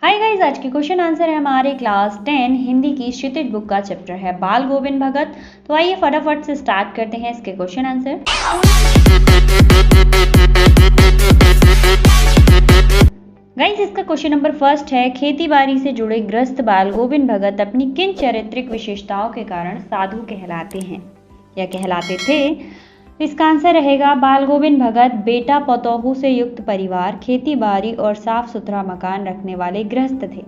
Hi guys, आज के question answer है हमारे क्लास 10 हिंदी की क्षितिज बुक का चैप्टर है बाल गोविंद भगत। तो आइए फटाफट से स्टार्ट करते हैं इसके क्वेश्चन आंसर। गाइस, इसका क्वेश्चन नंबर फर्स्ट है, खेती बाड़ी से जुड़े ग्रस्त बाल गोविंद भगत अपनी किन चारित्रिक विशेषताओं के कारण साधु कहलाते हैं या कहलाते थे। इसका आंसर रहेगा बाल गोविंद भगत बेटा पतोहू से युक्त परिवार, खेती बाड़ी और साफ सुथरा मकान रखने वाले गृहस्थ थे।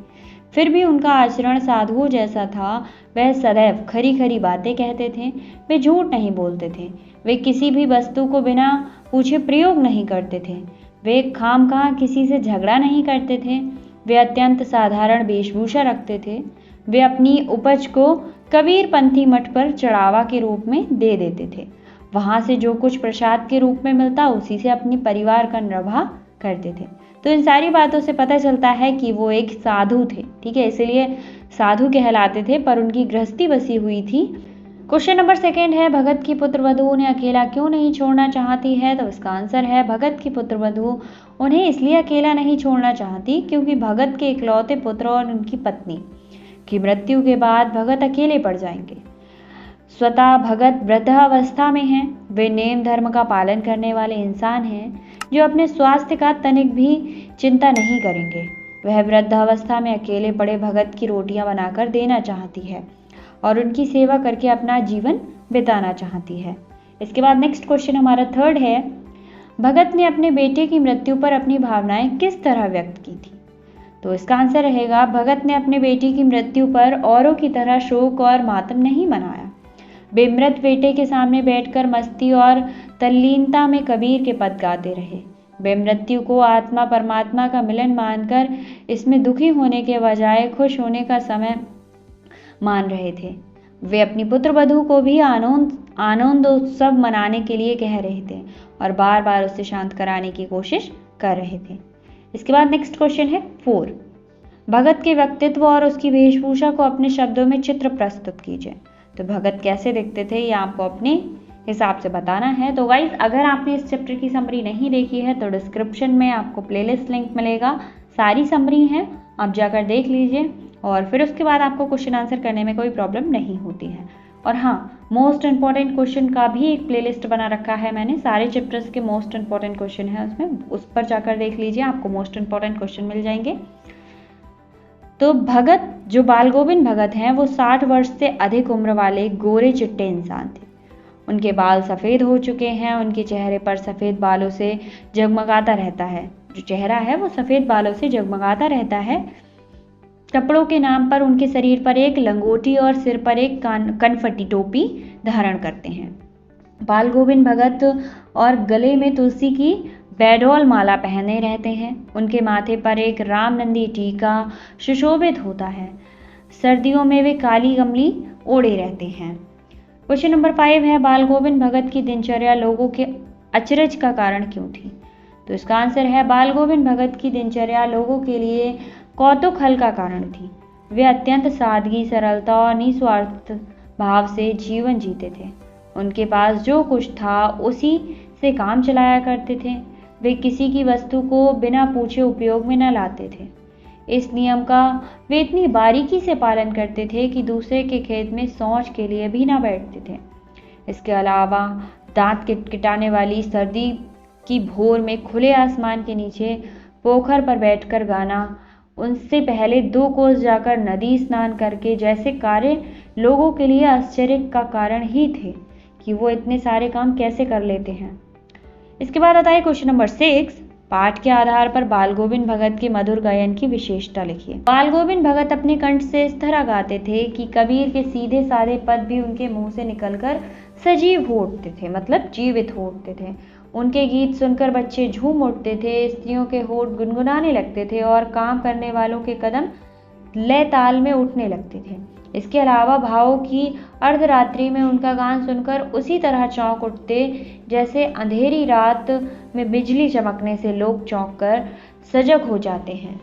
फिर भी उनका आचरण साधुओं जैसा था। वह सदैव खरी खरी बातें कहते थे। वे झूठ नहीं बोलते थे। वे किसी भी वस्तु को बिना पूछे प्रयोग नहीं करते थे। वे खामखा किसी से झगड़ा नहीं करते थे। वे अत्यंत साधारण वेशभूषा रखते थे। वे अपनी उपज को कबीर पंथी मठ पर चढ़ावा के रूप में दे देते थे। वहाँ से जो कुछ प्रसाद के रूप में मिलता उसी से अपने परिवार का निर्वाह करते थे। तो इन सारी बातों से पता चलता है कि वो एक साधु थे। ठीक है, इसलिए साधु कहलाते थे, पर उनकी गृहस्थी बसी हुई थी। क्वेश्चन नंबर सेकंड है, भगत की पुत्र वधू उन्हें अकेला क्यों नहीं छोड़ना चाहती है। तो इसका आंसर है, भगत की पुत्र वधू उन्हें इसलिए अकेला नहीं छोड़ना चाहती क्योंकि भगत के इकलौते पुत्र और उनकी पत्नी की मृत्यु के बाद भगत अकेले पड़ जाएंगे। स्वतः भगत वृद्धावस्था में हैं। वे नेम धर्म का पालन करने वाले इंसान हैं जो अपने स्वास्थ्य का तनिक भी चिंता नहीं करेंगे। वह वृद्धावस्था में अकेले पड़े भगत की रोटियां बनाकर देना चाहती है और उनकी सेवा करके अपना जीवन बिताना चाहती है। इसके बाद नेक्स्ट क्वेश्चन हमारा थर्ड है, भगत ने अपने बेटे की मृत्यु पर अपनी भावनाएं किस तरह व्यक्त की थी। तो इसका आंसर रहेगा, भगत ने अपने बेटे की मृत्यु पर औरों की तरह शोक और मातम नहीं मनाया। वे मृत बेटे के सामने बैठकर मस्ती और तल्लीनता में कबीर के पद गाते रहे। वे मृत्यु को आत्मा परमात्मा का मिलन मानकर इसमें दुखी होने के बजाय खुश होने का समय मान रहे थे। वे अपनी पुत्र वधू को भी आनंद उत्सव मनाने के लिए कह रहे थे और बार बार उसे शांत कराने की कोशिश कर रहे थे। इसके बाद नेक्स्ट क्वेश्चन है 4, भगत के व्यक्तित्व और उसकी वेशभूषा को अपने शब्दों में चित्र प्रस्तुत कीजिए। तो भगत कैसे दिखते थे ये आपको अपने हिसाब से बताना है। तो गाइस, अगर आपने इस चैप्टर की समरी नहीं देखी है तो डिस्क्रिप्शन में आपको प्लेलिस्ट लिंक मिलेगा, सारी समरी है, आप जाकर देख लीजिए और फिर उसके बाद आपको क्वेश्चन आंसर करने में कोई प्रॉब्लम नहीं होती है। और हाँ, मोस्ट इंपॉर्टेंट क्वेश्चन का भी एक प्लेलिस्ट बना रखा है मैंने, सारे चैप्टर्स के मोस्ट इंपॉर्टेंट क्वेश्चन है उसमें, उस पर जाकर देख लीजिए, आपको मोस्ट इंपॉर्टेंट क्वेश्चन मिल जाएंगे। तो भगत जो बाल गोविंद भगत हैं वो 60 वर्ष से अधिक उम्र वाले गोरे चिट्टे इंसान थे। उनके बाल सफ़ेद हो चुके हैं। उनके चेहरे पर सफ़ेद बालों से जगमगाता रहता है। जो चेहरा है वो सफ़ेद बालों से जगमगाता रहता है। कपड़ों के नाम पर उनके शरीर पर एक लंगोटी और सिर पर एक कनफटी टोपी धारण करते हैं। बाल गोविंद भगत और गले में तुलसी की बैडोल माला पहने रहते हैं। उनके माथे पर एक रामनंदी टीका सुशोभित होता है। सर्दियों में वे काली गमली ओढ़े रहते हैं। क्वेश्चन नंबर 5 है, बाल गोविंद भगत की दिनचर्या लोगों के अचरज का कारण क्यों थी। तो इसका आंसर है, बाल गोविंद भगत की दिनचर्या लोगों के लिए कौतूहल का कारण थी। वे अत्यंत सादगी, सरलता और निस्वार्थ भाव से जीवन जीते थे। उनके पास जो कुछ था उसी से काम चलाया करते थे। वे किसी की वस्तु को बिना पूछे उपयोग में न लाते थे। इस नियम का वे इतनी बारीकी से पालन करते थे कि दूसरे के खेत में शौच के लिए भी न बैठते थे। इसके अलावा दांत किटकिटाने वाली सर्दी की भोर में खुले आसमान के नीचे पोखर पर बैठकर गाना, उनसे पहले 2 कोस जाकर नदी स्नान करके जैसे कार्य लोगों के लिए आश्चर्य का कारण ही थे कि वो इतने सारे काम कैसे कर लेते हैं। इसके बाद आता है क्वेश्चन नंबर 6, पाठ के आधार पर बाल गोविंद भगत के मधुर गायन की विशेषता लिखिए। बाल गोविंद भगत अपने कंठ से इस तरह गाते थे कि कबीर के सीधे साधे पद भी उनके मुंह से निकलकर सजीव हो उठते थे, मतलब जीवित हो उठते थे। उनके गीत सुनकर बच्चे झूम उठते थे, स्त्रियों के होठ गुनगुनाने लगते थे और काम करने वालों के कदम लय ताल में उठने लगते थे। इसके अलावा भावों की अर्धरात्रि में उनका गान सुनकर उसी तरह चौंक उठते जैसे अंधेरी रात में बिजली चमकने से लोग चौंक कर सजग हो जाते हैं।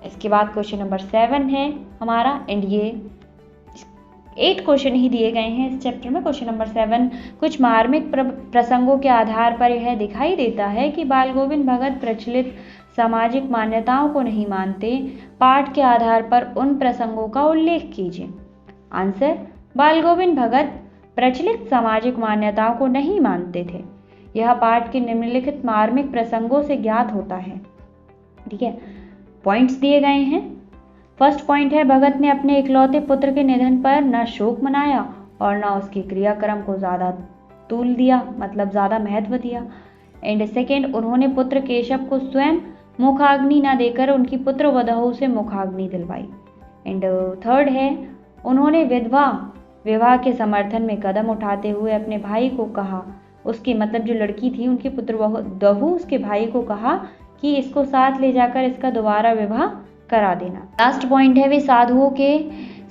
इसके बाद क्वेश्चन नंबर 7 है हमारा, एंड ये 8 क्वेश्चन ही दिए गए हैं इस चैप्टर में। क्वेश्चन नंबर 7, कुछ मार्मिक प्रसंगों के आधार पर यह दिखाई देता है कि बाल गोविंद भगत प्रचलित सामाजिक मान्यताओं को नहीं मानते, पाठ के आधार पर उन प्रसंगों का उल्लेख कीजिए। आंसर, बाल गोविंद भगत प्रचलित सामाजिक मान्यताओं को नहीं मानते थे। यह पाठ के निम्नलिखित मार्मिक प्रसंगों से ज्ञात होता है। ठीक है, पॉइंट्स दिए गए हैं। फर्स्ट पॉइंट है, भगत ने अपने इकलौते पुत्र के निधन पर न शोक मनाया और न उसके क्रियाक्रम को ज्यादा तूल दिया, मतलब ज्यादा महत्व दिया। एंड सेकेंड, उन्होंने पुत्र केशव को स्वयं मुखाग्नि न देकर उनकी पुत्र वधू से मुखाग्नि दिलवाई। एंड थर्ड है, उन्होंने विधवा विवाह के समर्थन में कदम उठाते हुए अपने भाई को कहा, उसकी मतलब जो लड़की थी उनकी पुत्र वधू उसके भाई को कहा कि इसको साथ ले जाकर इसका दोबारा विवाह करा देना। लास्ट पॉइंट है, वे साधुओं के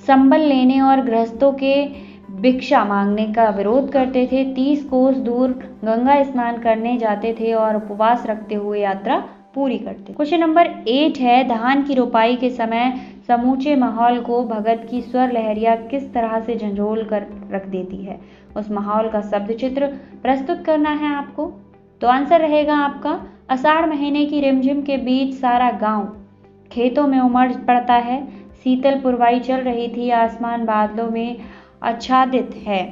संबल लेने और गृहस्थों के भिक्षा मांगने का विरोध करते थे। 30 कोस दूर गंगा स्नान करने जाते थे और उपवास रखते हुए यात्रा पूरी करते। क्वेश्चन नंबर 8 है, धान की रोपाई के समय समूचे माहौल को भगत की स्वर लहरिया किस तरह से झंझोल कर रख देती है। उस माहौल का शब्द चित्र प्रस्तुत करना है आपको। तो आंसर रहेगा आपका, आषाढ़ महीने की रिमझिम के बीच सारा गांव खेतों में उमड़ पड़ता है। शीतल पुरवाई चल रही थी, आसमान बादलों में आच्छादित है।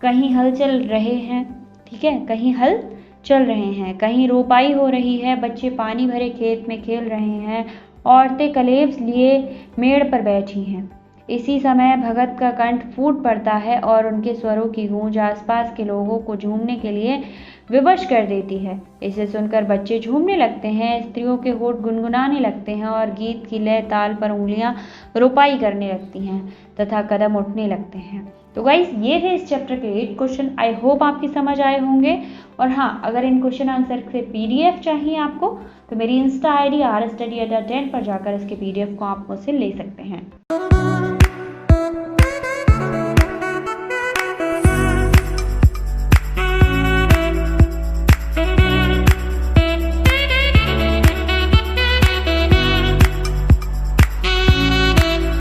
कहीं हल चल रहे हैं, ठीक है, कहीं हल चल रहे हैं, कहीं रोपाई हो रही है, बच्चे पानी भरे खेत में खेल रहे हैं, औरतें कलेब्स लिए मेड़ पर बैठी हैं। इसी समय भगत का कंठ फूट पड़ता है और उनके स्वरों की गूंज आसपास के लोगों को झूमने के लिए विवश कर देती है। इसे सुनकर बच्चे झूमने लगते हैं, स्त्रियों के होठ गुनगुनाने लगते हैं और गीत की लय ताल पर उंगलियां रोपाई करने लगती हैं तथा कदम उठने लगते हैं। तो गाइस, ये थे इस चैप्टर के 8 क्वेश्चन। आई होप आपकी समझ आए होंगे। और हाँ, अगर इन क्वेश्चन आंसर से PDF चाहिए आपको तो मेरी इंस्टा ID rstudy@10 पर जाकर इसके PDF को आप मुझसे ले सकते हैं।